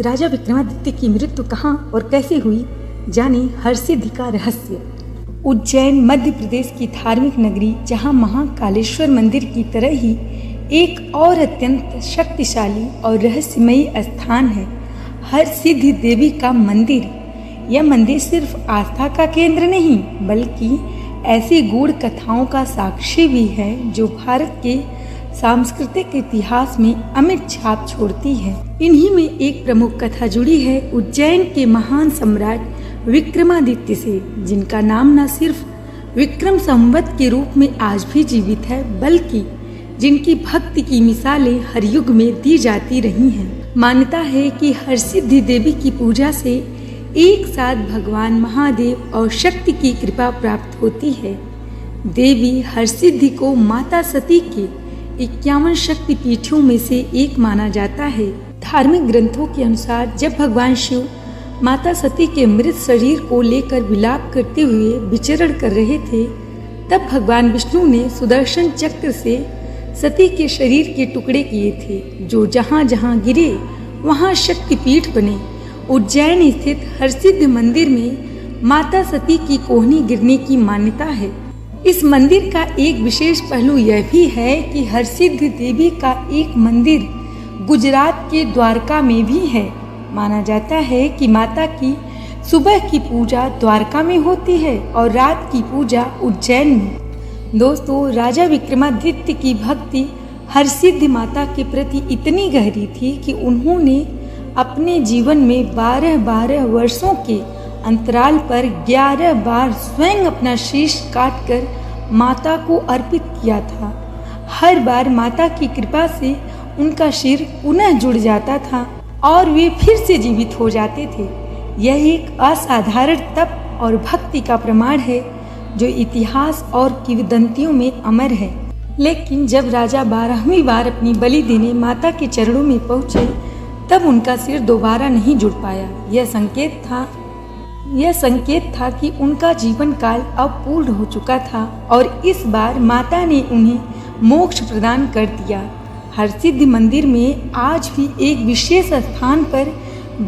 राजा विक्रमादित्य की मृत्यु कहाँ और कैसे हुई, जाने हरसिद्धि का रहस्य। उज्जैन मध्य प्रदेश की धार्मिक नगरी, जहाँ महाकालेश्वर मंदिर की तरह ही एक और अत्यंत शक्तिशाली और रहस्यमयी स्थान है हरसिद्धि देवी का मंदिर। यह मंदिर सिर्फ आस्था का केंद्र नहीं, बल्कि ऐसी गूढ़ कथाओं का साक्षी भी है जो भारत के सांस्कृतिक इतिहास में अमिट छाप छोड़ती है। इन्हीं में एक प्रमुख कथा जुड़ी है उज्जैन के महान सम्राट विक्रमादित्य से, जिनका नाम न सिर्फ विक्रम संवत के रूप में आज भी जीवित है, बल्कि जिनकी भक्ति की मिसालें हर युग में दी जाती रही हैं। मान्यता है कि हरसिद्धि देवी की पूजा से एक साथ भगवान महादेव और शक्ति की कृपा प्राप्त होती है। देवी हरसिद्धि को माता सती के 51 शक्ति पीठों में से एक माना जाता है। धार्मिक ग्रंथों के अनुसार जब भगवान शिव माता सती के मृत शरीर को लेकर विलाप करते हुए विचरण कर रहे थे, तब भगवान विष्णु ने सुदर्शन चक्र से सती के शरीर के टुकड़े किए थे, जो जहाँ जहाँ गिरे वहाँ शक्तिपीठ बने। उज्जैन स्थित हरसिद्धि मंदिर में माता सती की कोहनी गिरने की मान्यता है। इस मंदिर का एक विशेष पहलू यह भी है कि हरसिद्धि देवी का एक मंदिर गुजरात के द्वारका में भी है। माना जाता है कि माता की सुबह की पूजा द्वारका में होती है और रात की पूजा उज्जैन में। दोस्तों, राजा विक्रमादित्य की भक्ति हरसिद्धि माता के प्रति इतनी गहरी थी कि उन्होंने अपने जीवन में 12 वर्षों के अंतराल पर 11 बार स्वयं अपना शीश काटकर माता को अर्पित किया था। हर बार माता की कृपा से उनका सिर पुनः जुड़ जाता था और वे फिर से जीवित हो जाते थे। यह एक असाधारण तप और भक्ति का प्रमाण है जो इतिहास और किंवदंतियों में अमर है। लेकिन जब राजा 12वीं बार अपनी बलि देने माता के चरणों में पहुंचे, तब उनका सिर दोबारा नहीं जुड़ पाया। यह संकेत था कि उनका जीवन काल अब पूर्ण हो चुका था और इस बार माता ने उन्हें मोक्ष प्रदान कर दिया। हरसिद्धि मंदिर में आज भी एक विशेष स्थान पर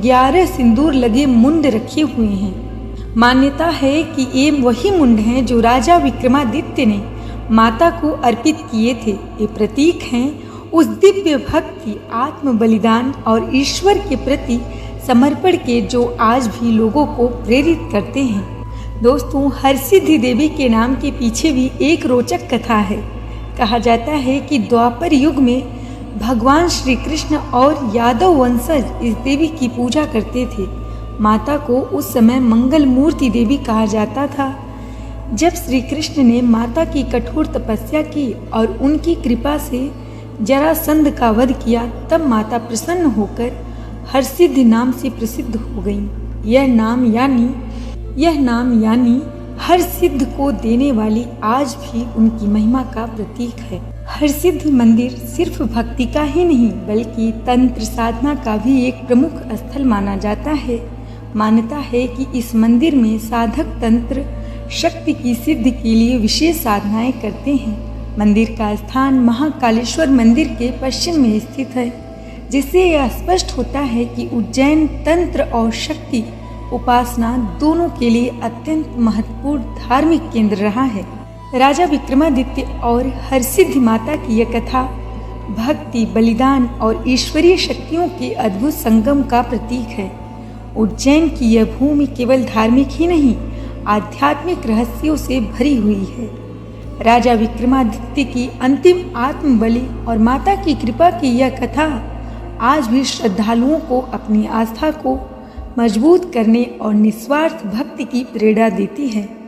11 सिंदूर लगे मुंड रखे हुए हैं। मान्यता है कि ये वही मुंड हैं जो राजा विक्रमादित्य ने माता को अर्पित किए थे। ये प्रतीक हैं उस दिव्य भक्ति, आत्म बलिदान और ईश्वर के प्रति समर्पण के, जो आज भी लोगों को प्रेरित करते हैं। दोस्तों, हरसिद्धि देवी के नाम के पीछे भी एक रोचक कथा है। कहा जाता है कि द्वापर युग में भगवान श्री कृष्ण और यादव वंशज इस देवी की पूजा करते थे। माता को उस समय मंगल मूर्ति देवी कहा जाता था। जब श्री कृष्ण ने माता की कठोर तपस्या की और उनकी कृपा से जरासंध का वध किया, तब माता प्रसन्न होकर हरसिद्धि नाम से प्रसिद्ध हो गई। यह नाम यानी हर सिद्ध को देने वाली आज भी उनकी महिमा का प्रतीक है। हरसिद्धि मंदिर सिर्फ भक्ति का ही नहीं, बल्कि तंत्र साधना का भी एक प्रमुख स्थल माना जाता है। मान्यता है कि इस मंदिर में साधक तंत्र शक्ति की सिद्धि के लिए विशेष साधनाएं करते हैं। मंदिर का स्थान महाकालेश्वर मंदिर के पश्चिम में स्थित है, जिससे यह स्पष्ट होता है कि उज्जैन तंत्र और शक्ति उपासना दोनों के लिए अत्यंत महत्वपूर्ण धार्मिक केंद्र रहा है। राजा विक्रमादित्य और हरसिद्धि माता की यह कथा भक्ति, बलिदान और ईश्वरीय शक्तियों के अद्भुत संगम का प्रतीक है। उज्जैन की यह भूमि केवल धार्मिक ही नहीं, आध्यात्मिक रहस्यों से भरी हुई है। राजा विक्रमादित्य की अंतिम आत्म बलि और माता की कृपा की यह कथा आज भी श्रद्धालुओं को अपनी आस्था को मजबूत करने और निस्वार्थ भक्ति की प्रेरणा देती है।